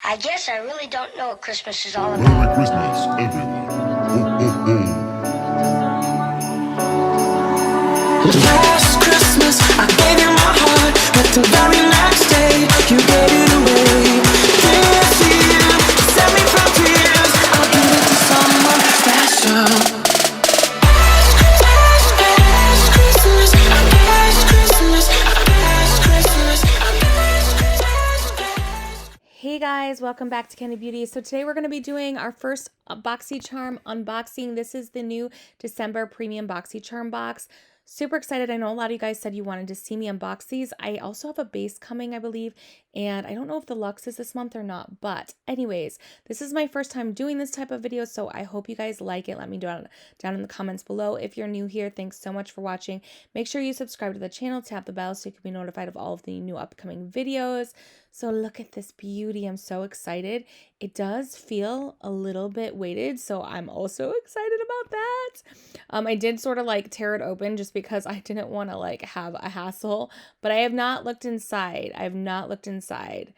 I guess I really don't know what Christmas is all about. Merry Christmas, everyone. Ho, ho, ho. Last Christmas, I gave you my heart, but the very next day, you gave it away. This year, to set me from tears, I'll give it to someone special. Last Christmas, last Christmas, last Christmas, last Christmas. Hey guys, welcome back to Kendi Beauty. So today we're going to be doing our first Boxycharm unboxing. This is the new December premium Boxycharm box. Super excited. I know a lot of you guys said you wanted to see me unbox these. I also have a base coming, I believe, and I don't know if the Luxe is this month or not, but anyways, this is my first time doing this type of video, so I hope you guys like it. Let me know down in the comments below. If you're new here, thanks so much for watching. Make sure you subscribe to the channel, tap the bell so you can be notified of all of the new upcoming videos. So look at this beauty. I'm so excited. It does feel a little bit weighted, so I'm also excited about that. I did sort of like tear it open just because I didn't want to like have a hassle, but I have not looked inside. I have not looked inside.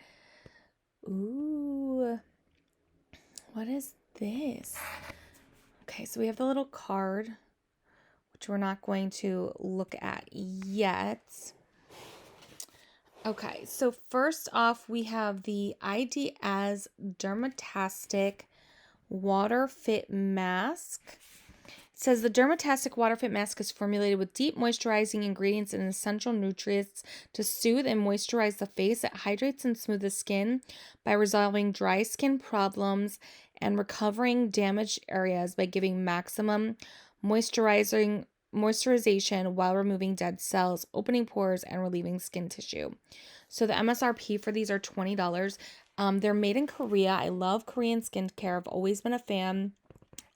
Ooh, what is this? Okay, so we have the little card, which we're not going to look at yet. Okay, so first off, we have the ID as Dermatastic Water Fit Mask. It says the Dermatastic Water Fit Mask is formulated with deep moisturizing ingredients and essential nutrients to soothe and moisturize the face. It hydrates and smooths the skin by resolving dry skin problems and recovering damaged areas by giving maximum moisturization while removing dead cells, opening pores, and relieving skin tissue. So the MSRP for these are $20. They're made in Korea. I love Korean skincare. I've always been a fan.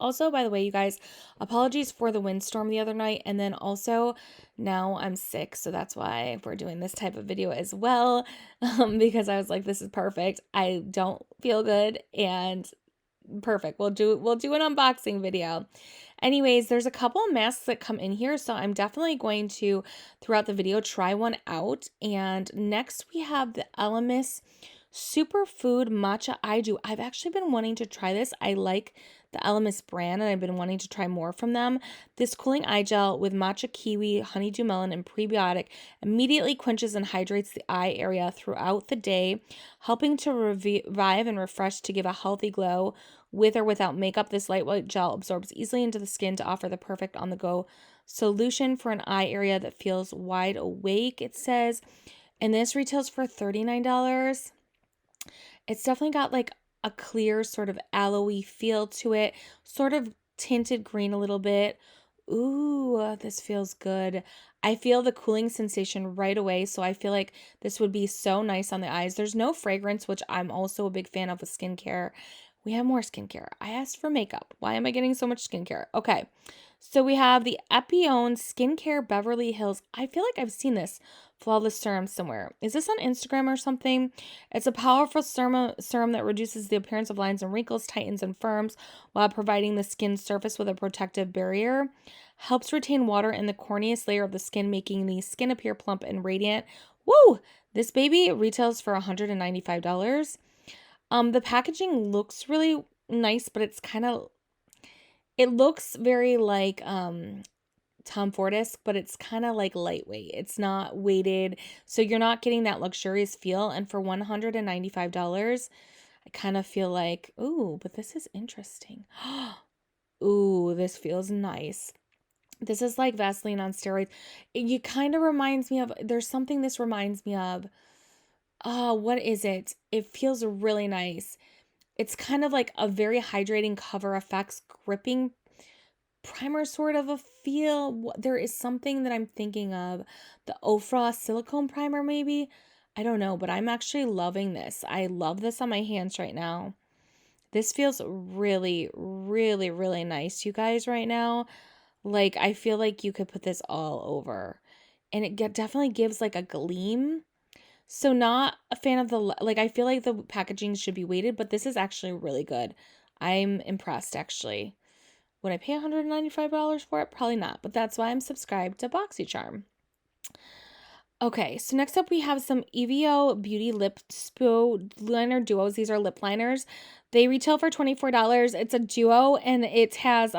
Also, by the way, you guys, apologies for the windstorm the other night. And then also now I'm sick. So that's why we're doing this type of video as well. Because I was like, this is perfect. I don't feel good and perfect. We'll do an unboxing video. Anyways, there's a couple of masks that come in here, so I'm definitely going to, throughout the video, try one out. And next we have the Elemis Superfood Matcha Eye Dew. I've actually been wanting to try this. I like the Elemis brand, and I've been wanting to try more from them. This cooling eye gel with matcha kiwi, honeydew melon, and prebiotic immediately quenches and hydrates the eye area throughout the day, helping to revive and refresh to give a healthy glow. With or without makeup, this lightweight gel absorbs easily into the skin to offer the perfect on-the-go solution for an eye area that feels wide awake, it says. And this retails for $39. It's definitely got like a clear sort of aloe-y feel to it, sort of tinted green a little bit. Ooh, this feels good. I feel the cooling sensation right away, so I feel like this would be so nice on the eyes. There's no fragrance, which I'm also a big fan of with skincare. We have more skincare. I asked for makeup. Why am I getting so much skincare? Okay, so we have the Epione Skincare Beverly Hills. I feel like I've seen this flawless serum somewhere. Is this on Instagram or something? It's a powerful serum that reduces the appearance of lines and wrinkles, tightens and firms while providing the skin surface with a protective barrier. Helps retain water in the corneous layer of the skin, making the skin appear plump and radiant. Woo! This baby retails for $195. The packaging looks really nice, but it's kind of, it looks very like Tom Ford-esque, but it's kind of like lightweight. It's not weighted, so you're not getting that luxurious feel. And for $195, I kind of feel like, ooh, but this is interesting. Ooh, this feels nice. This is like Vaseline on steroids. It kind of reminds me of, there's something this reminds me of. What is it? It feels really nice. It's kind of like a very hydrating Cover FX gripping primer sort of a feel. There is something that I'm thinking of. The Ofra silicone primer maybe? I don't know, but I'm actually loving this. I love this on my hands right now. This feels really, really, really nice, you guys, right now. Like, I feel like you could put this all over. And it definitely gives like a gleam. So not a fan of the, like, I feel like the packaging should be weighted, but this is actually really good. I'm impressed, actually. Would I pay $195 for it? Probably not, but that's why I'm subscribed to Boxycharm. Okay, so next up we have some Evo Beauty Lip Spo Liner Duos. These are lip liners. They retail for $24. It's a duo and it has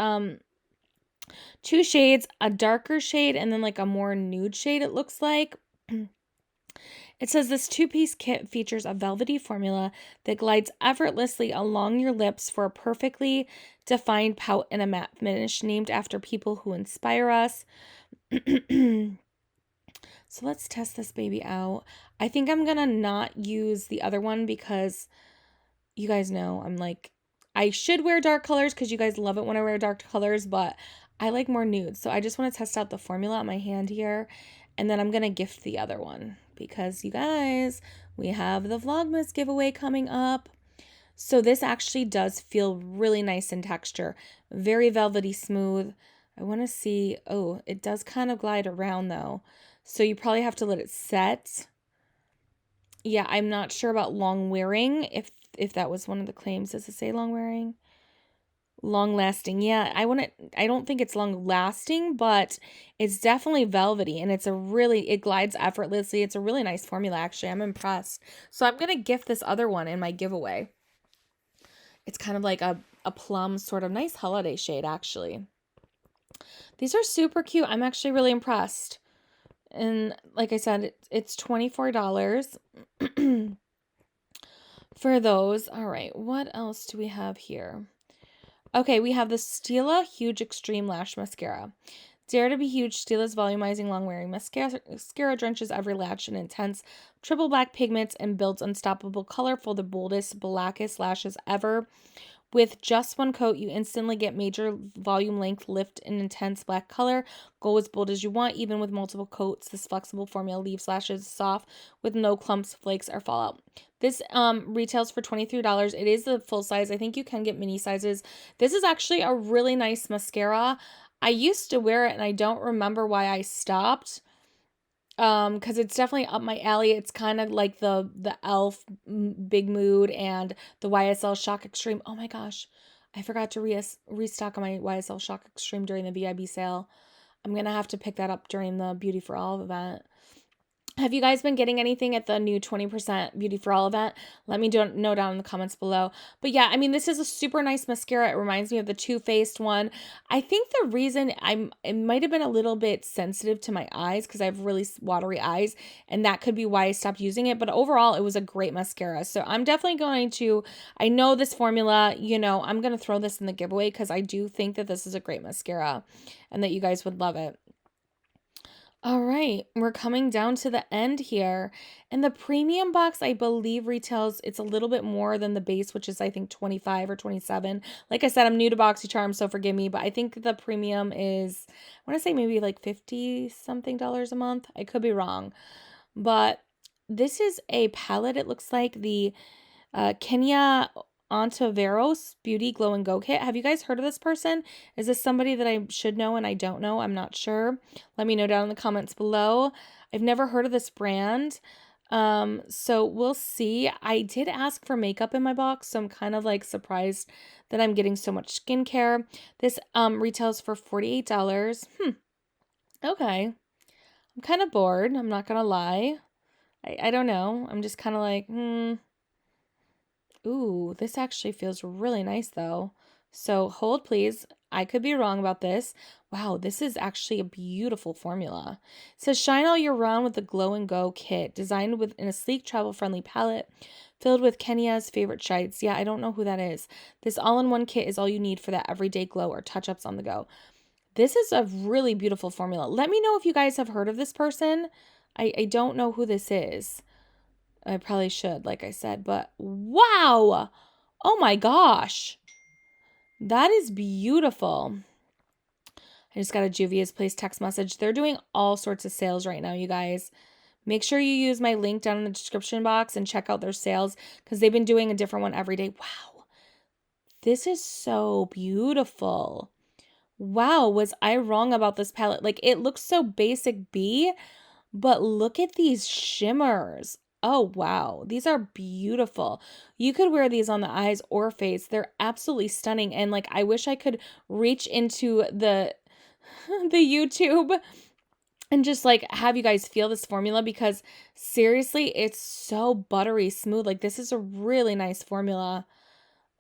two shades, a darker shade and then like a more nude shade it looks like. It says this two-piece kit features a velvety formula that glides effortlessly along your lips for a perfectly defined pout and a matte finish named after people who inspire us. So let's test this baby out. I think I'm gonna not use the other one because you guys know I'm like, I should wear dark colors because you guys love it when I wear dark colors, but I like more nudes. So I just want to test out the formula on my hand here. And then I'm gonna gift the other one because you guys, we have the Vlogmas giveaway coming up. So this actually does feel really nice in texture. Very velvety smooth. I want to see, oh, it does kind of glide around though. So you probably have to let it set. Yeah, I'm not sure about long wearing. If that was one of the claims. Does it say long wearing? Long lasting. Yeah, I don't think it's long lasting, but it's definitely velvety and it glides effortlessly. It's a really nice formula actually. I'm impressed. So I'm going to gift this other one in my giveaway. It's kind of like a plum sort of nice holiday shade actually. These are super cute. I'm actually really impressed. And like I said, it's $24 for those. All right, what else do we have here? Okay, we have the Stila Huge Extreme Lash Mascara. Dare to be huge, Stila's volumizing long-wearing mascara drenches every lash in intense triple black pigments and builds unstoppable color for the boldest, blackest lashes ever. With just one coat, you instantly get major volume length lift in intense black color. Go as bold as you want, even with multiple coats. This flexible formula leaves lashes soft with no clumps, flakes, or fallout. This retails for $23. It is the full size. I think you can get mini sizes. This is actually a really nice mascara. I used to wear it and I don't remember why I stopped. Because it's definitely up my alley. It's kind of like the e.l.f. Big Mood and the YSL Shock Extreme. Oh my gosh, I forgot to restock on my YSL Shock Extreme during the VIB sale. I'm gonna have to pick that up during the Beauty for All event. Have you guys been getting anything at the new 20% Beauty for All event? Let me know down in the comments below. But yeah, I mean, this is a super nice mascara. It reminds me of the Too Faced one. I think the reason it might have been a little bit sensitive to my eyes because I have really watery eyes, and that could be why I stopped using it. But overall, it was a great mascara. So I'm definitely going to, I know this formula, you know, I'm going to throw this in the giveaway because I do think that this is a great mascara and that you guys would love it. All right, we're coming down to the end here. And the premium box, I believe, retails, it's a little bit more than the base, which is, I think, 25 or 27. Like I said, I'm new to Boxycharm, so forgive me. But I think the premium is, I want to say maybe like $50-something a month. I could be wrong. But this is a palette, it looks like. The Kenya Ontiveros Beauty Glow and Go Kit. Have you guys heard of this person? Is this somebody that I should know and I don't know? I'm not sure. Let me know down in the comments below. I've never heard of this brand. So we'll see. I did ask for makeup in my box, so I'm kind of like surprised that I'm getting so much skincare. This retails for $48. Okay. I'm kind of bored. I'm not gonna lie. I don't know. I'm just kind of like, Ooh, this actually feels really nice though. So hold please. I could be wrong about this. Wow, this is actually a beautiful formula. It says shine all year round with the Glow and Go kit, designed in a sleek travel-friendly palette filled with Kenya's favorite shades. Yeah, I don't know who that is. This all-in-one kit is all you need for that everyday glow or touch-ups on the go. This is a really beautiful formula. Let me know if you guys have heard of this person. I don't know who this is. I probably should, like I said, but wow! Oh my gosh. That is beautiful. I just got a Juvias Place text message. They're doing all sorts of sales right now, you guys. Make sure you use my link down in the description box and check out their sales because they've been doing a different one every day. Wow. This is so beautiful. Wow, was I wrong about this palette? Like, it looks so basic B, but look at these shimmers. Oh, wow. These are beautiful. You could wear these on the eyes or face. They're absolutely stunning. And like, I wish I could reach into the YouTube and just like have you guys feel this formula, because seriously, it's so buttery smooth. Like this is a really nice formula.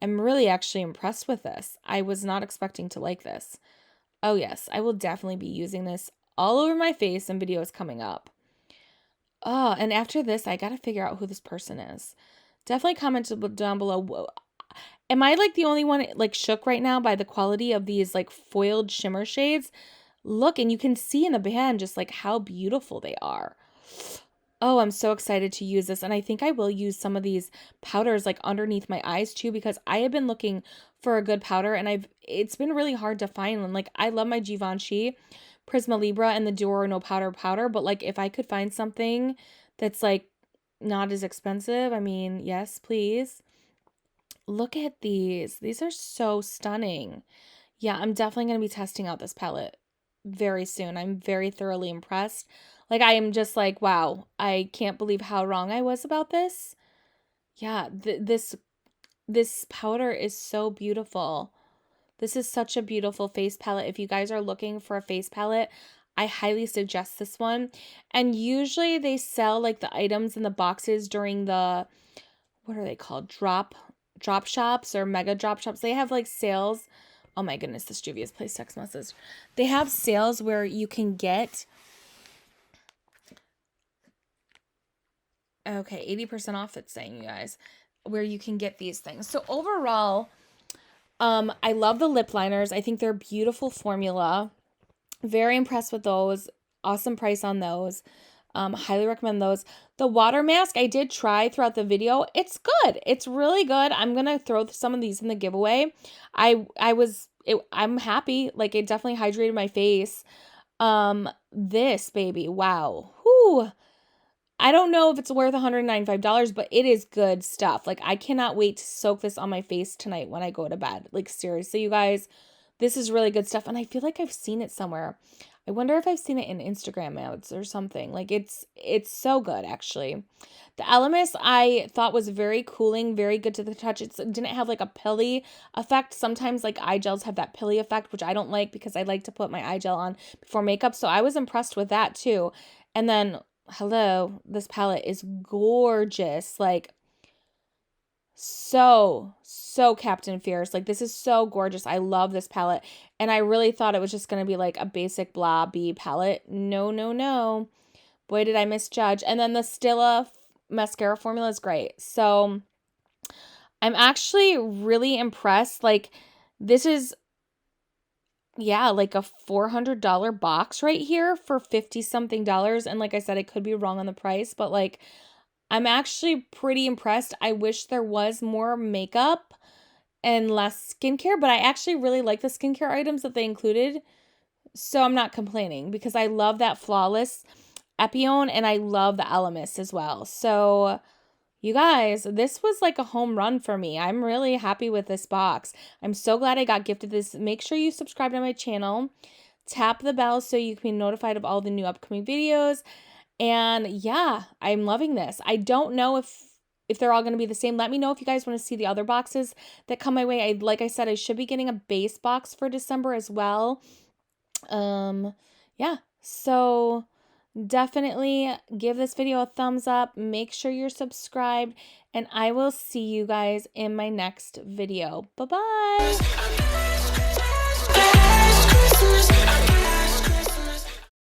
I'm really actually impressed with this. I was not expecting to like this. Oh yes, I will definitely be using this all over my face in videos coming up. Oh, and after this, I gotta figure out who this person is. Definitely comment down below. Whoa. Am I like the only one like shook right now by the quality of these like foiled shimmer shades? Look, and you can see in the band just like how beautiful they are. Oh, I'm so excited to use this. And I think I will use some of these powders like underneath my eyes too, because I have been looking for a good powder and it's been really hard to find one. Like I love my Givenchy Prisma Libra and the Dior No Powder, but like if I could find something that's like not as expensive, I mean, yes, please. Look at these. These are so stunning. Yeah, I'm definitely going to be testing out this palette very soon. I'm very thoroughly impressed. Like I am just like, wow, I can't believe how wrong I was about this. Yeah, this powder is so beautiful. This is such a beautiful face palette. If you guys are looking for a face palette, I highly suggest this one. And usually they sell like the items in the boxes during the, what are they called? Drop shops or mega drop shops. They have like sales. Oh my goodness, this Juvias Place text message. They have sales where you can get, okay, 80% off, it's saying, you guys, where you can get these things. So overall, I love the lip liners. I think they're a beautiful formula. Very impressed with those. Awesome price on those. Highly recommend those. The water mask I did try throughout the video. It's good. It's really good. I'm gonna throw some of these in the giveaway. I'm happy. Like it definitely hydrated my face. This baby, wow. Whoo. I don't know if it's worth $195, but it is good stuff. Like I cannot wait to soak this on my face tonight when I go to bed. Like seriously, you guys, this is really good stuff. And I feel like I've seen it somewhere. I wonder if I've seen it in Instagram ads or something. Like it's so good actually. The Elemis I thought was very cooling, very good to the touch. It didn't have like a pilly effect. Sometimes like eye gels have that pilly effect, which I don't like because I like to put my eye gel on before makeup. So I was impressed with that too. And then, hello, this palette is gorgeous. Like so Captain Fierce. Like this is so gorgeous. I love this palette. And I really thought it was just going to be like a basic blah bee palette. No. Boy, did I misjudge. And then the Stila mascara formula is great. So I'm actually really impressed. Like this is, yeah, like a $400 box right here for 50 something dollars. And like I said, I could be wrong on the price, but like I'm actually pretty impressed. I wish there was more makeup and less skincare, but I actually really like the skincare items that they included. So I'm not complaining because I love that Flawless Epione and I love the Elemis as well. So you guys, this was like a home run for me. I'm really happy with this box. I'm so glad I got gifted this. Make sure you subscribe to my channel. Tap the bell so you can be notified of all the new upcoming videos. And yeah, I'm loving this. I don't know if they're all going to be the same. Let me know if you guys want to see the other boxes that come my way. Like I said, I should be getting a base box for December as well. Yeah, so definitely give this video a thumbs up. Make sure you're subscribed, and I will see you guys in my next video. Bye-bye.